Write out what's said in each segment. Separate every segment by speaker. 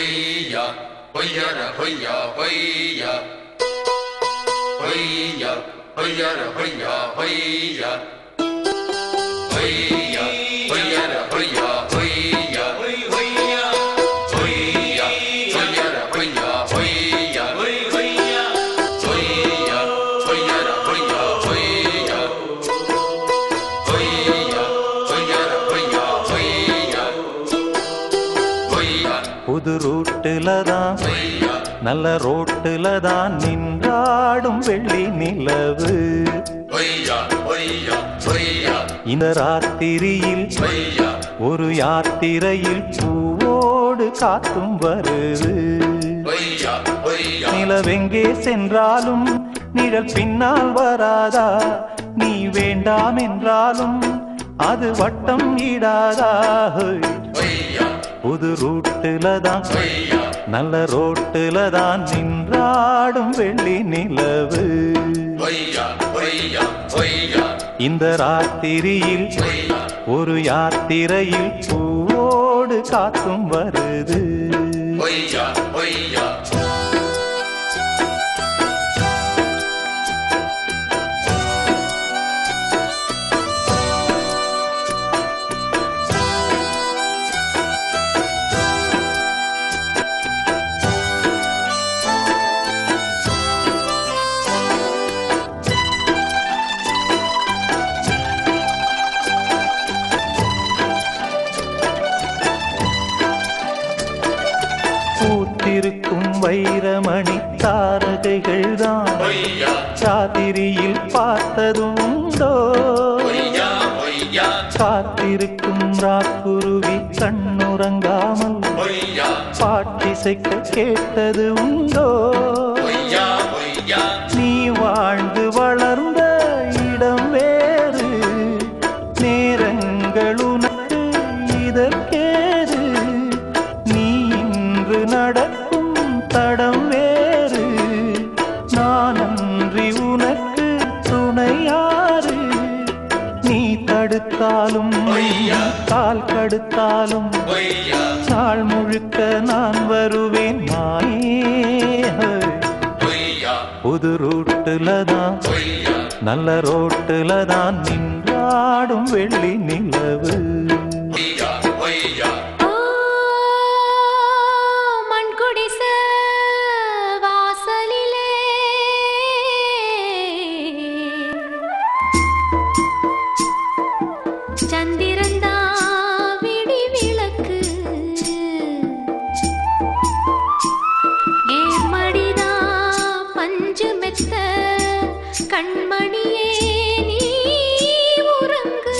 Speaker 1: hoya, hoya ra hoya, hoya, hoya, hoya ra hoya, hoya, hoya, hoya ra hoya, hoya, hoya, hoya, hoya ra hoya, hoya, hoya, hoya, hoya ra hoya, hoya, hoya, hoya ra hoya, hoya, hoya.
Speaker 2: புது ரூட்டுல தான் நல்ல ரோட்டுல தான் நின்றாடும் வெள்ளி நிலவு. இந்த ராத்திரியில் ஒரு யாத்திரையில் பூவோடு காத்தும் வருது. நிலவெங்கே சென்றாலும் நிழல் பின்னால் வராதா? நீ வேண்டாம் என்றாலும் அது வட்டம் இடாதா? புது ரூட்டுல தான் நல்ல ரோட்டுல தான் நின்றாடும் வெள்ளி நிலவு. இந்த ராத்திரியில் ஒரு யாத்திரையில் பூவோடு காத்தும் வருது. பூத்திருக்கும் வைரமணி தாரகைகள் தான் ராத்திரியில் பார்த்ததும் உண்டோ? காத்திருக்கும் ராக்குருவி கண்ணுறங்காமல் பாட்டிசைக்க கேட்டது உண்டோ? நீ வாழ்ந்து வளர்ந்த இடம் வேறு, நேரங்கள் உனக்கு இதற்கேது. நீ இன்று நடக்கும் தடம் வேறு, நான் அன்றி உனக்கு துணையாறு. நீ தடுத்தாலும் கால் கடுத்தாலும் நாள் முழுக்க நான் வருவேன் மாயே. புது ரூட்டுல தான் நல்ல ரோட்டுல தான் நின்றாடும் வெள்ளி நிலவு.
Speaker 3: சந்திரந்தா விடி விளக்கு, ஏர்மடிதா பஞ்சு மெத்த, கண்மணியே நீ உறங்கு.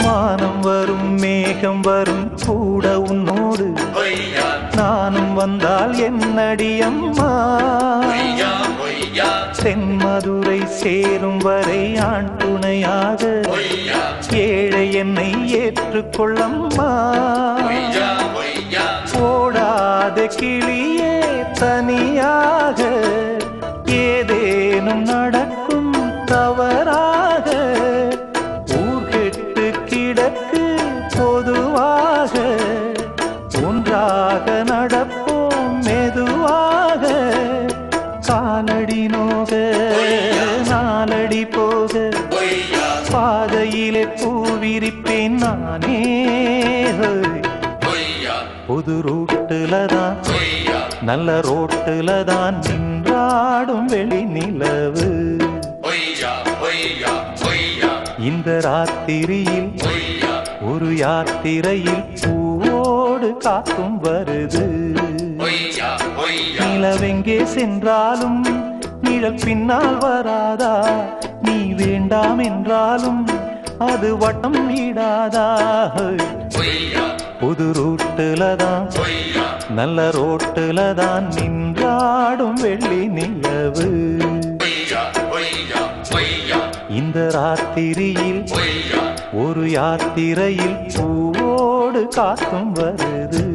Speaker 2: வானம் வரும் மேகம் வரும் கூட உன்னோடு, நானும் வந்தால் என்னடி அம்மா? தென்மதுரை சேரும் வரை ஆண் துணையாக ஏழை என்னை ஏற்றுக்கொள்ளம்மா. ஓடாத கிளியே தனியாக ஏதேனும் நடக்கும் தவறாக, ஊர்கெட்டு கிடக்கு பொதுவாக, ஒன்றாக நடப்போம் மெதுவாக. காலடி நோக நாலடி போக பாதையிலே பூவிரிப்பேன் நானே. புது ரூட்டுல தான் நல்ல ரோட்டுல தான் நின்றாடும் வெளி நிலவு. இந்த ராத்திரியில் ஒரு யாத்திரையில் பூவோடு காத்தும் வருது. நிலவெங்கே சென்றாலும் நிழல் பின்னால் வராதா? நீ வேண்டாம் என்றாலும் அது வட்டம் இடாதா? புது ரூட்டுல தான் நல்ல ரோட்டுல தான் நின்றாடும் வெள்ளி நிலவு. இந்த ராத்திரியில் ஒரு யாத்திரையில் பூவோடு காத்தும் வருது.